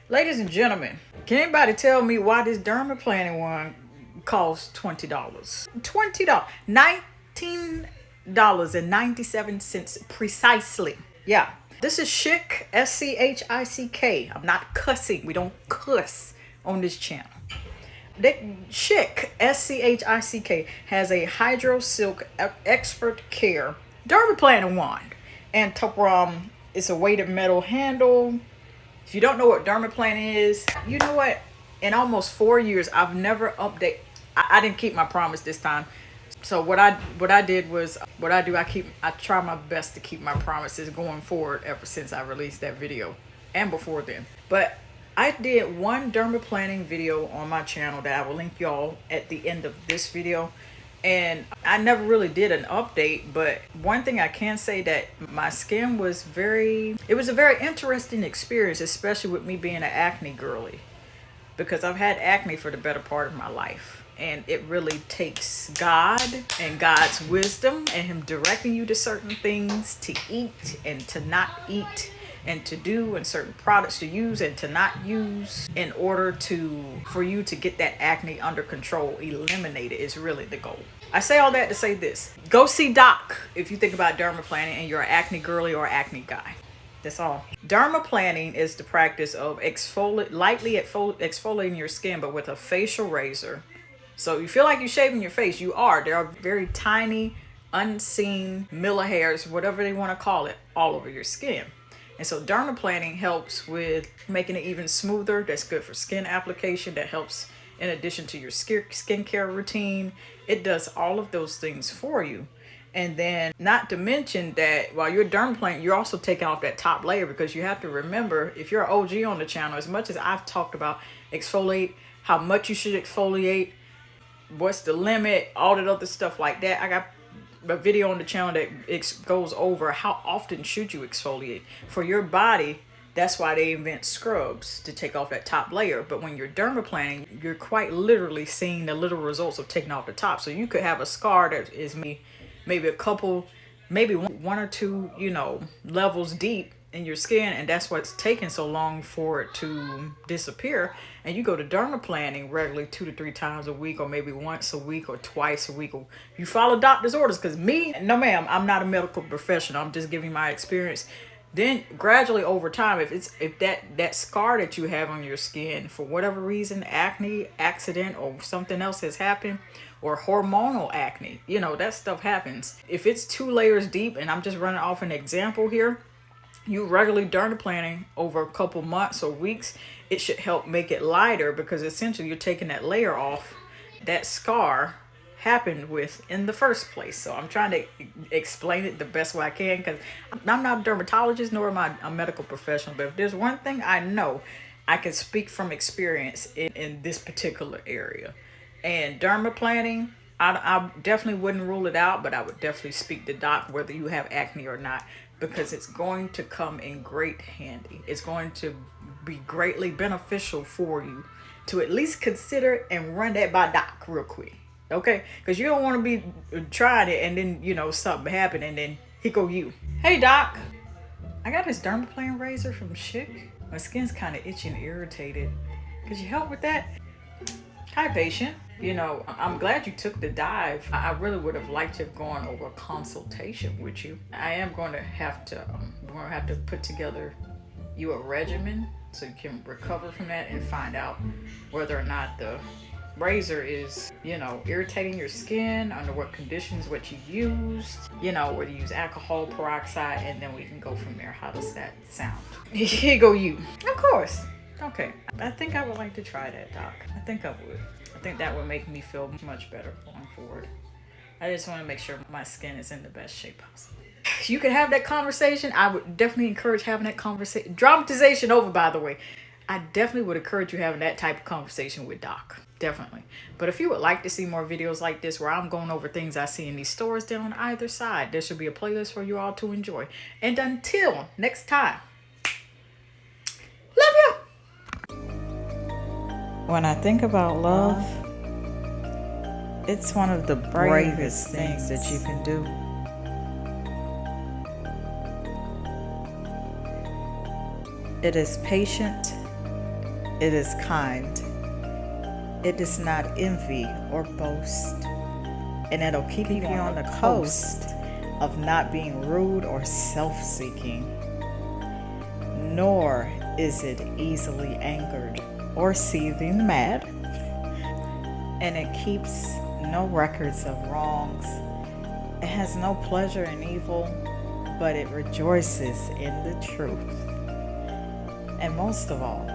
Ladies and gentlemen, can anybody tell me why this Dermaplaning one costs $20? $20. $19.97 precisely. Yeah. This is Schick, Schick. I'm not cussing. We don't cuss on this channel. Schick, Schick, has a Hydro Silk Expert Care Dermaplaning wand. And it's a weighted metal handle. If you don't know what dermaplaning is, you know what? In almost 4 years, I've never updated. I didn't keep my promise this time. So what I did was I try my best to keep my promises going forward ever since I released that video and before then. But I did one dermaplaning video on my channel that I will link y'all at the end of this video. And I never really did an update, but one thing I can say that my skin was it was a very interesting experience, especially with me being an acne girly, because I've had acne for the better part of my life. And it really takes God and God's wisdom and him directing you to certain things to eat and to not eat, and to do, and certain products to use and to not use in order for you to get that acne under control, eliminated, is really the goal. I say all that to say this: go see Doc if you think about dermaplaning and you're an acne girly or acne guy. That's all. Dermaplaning is the practice of lightly exfoliating your skin, but with a facial razor. So you feel like you're shaving your face. You are. There are very tiny, unseen millihairs, whatever they want to call it, all over your skin. And so dermaplaning helps with making it even smoother. That's good for skin application. That helps in addition to your skincare routine. It does all of those things for you. And then not to mention that while you're dermaplaning, you're also taking off that top layer, because you have to remember, if you're an OG on the channel, as much as I've talked about exfoliate, how much you should exfoliate, what's the limit, all that other stuff like that, I got a video on the channel that goes over how often should you exfoliate for your body. That's why they invent scrubs, to take off that top layer. But when you're dermaplaning, you're quite literally seeing the little results of taking off the top. So you could have a scar that is maybe a couple, maybe one or two, levels deep in your skin, and that's what's taking so long for it to disappear. And you go to dermaplaning regularly 2 to 3 times a week, or maybe once a week or twice a week, or you follow doctor's orders. Because no ma'am, I'm not a medical professional, I'm just giving my experience. Then gradually over time, if that scar that you have on your skin, for whatever reason, acne, accident, or something else has happened, or hormonal acne, that stuff happens. If it's 2 layers deep, and I'm just running off an example here, you regularly dermaplaning over a couple months or weeks, it should help make it lighter, because essentially you're taking that layer off that scar happened with in the first place. So I'm trying to explain it the best way I can, because I'm not a dermatologist nor am I a medical professional, but if there's one thing I know, I can speak from experience in this particular area. And dermaplaning, I definitely wouldn't rule it out, but I would definitely speak to Doc whether you have acne or not, because it's going to come in great handy. It's going to be greatly beneficial for you to at least consider and run that by Doc real quick. Okay? Because you don't want to be trying it and then, something happen and then here go you. Hey Doc, I got this dermaplaning razor from Schick. My skin's kind of itchy and irritated. Could you help with that? Hi patient. I'm glad you took the dive. I really would have liked to have gone over a consultation with you. I am going to have to, put together you a regimen so you can recover from that and find out whether or not the razor is, irritating your skin, under what conditions, what you used, whether you use alcohol, peroxide, and then we can go from there. How does that sound? Here go you. Of course. Okay. I think I would like to try that, Doc. I think I would. I think that would make me feel much better going forward. I just want to make sure my skin is in the best shape possible. You can have that conversation. I would definitely encourage having that conversation. Dramatization over, by the way. I definitely would encourage you having that type of conversation with Doc. Definitely. But if you would like to see more videos like this where I'm going over things I see in these stores, then on either side, there should be a playlist for you all to enjoy. And until next time, love you. When I think about love, it's one of the bravest things that you can do. It is patient. It is kind. It does not envy or boast. And it'll keep you on the coast of not being rude or self-seeking. Nor is it easily angered or seething mad. And it keeps no records of wrongs. It has no pleasure in evil, but it rejoices in the truth. And most of all,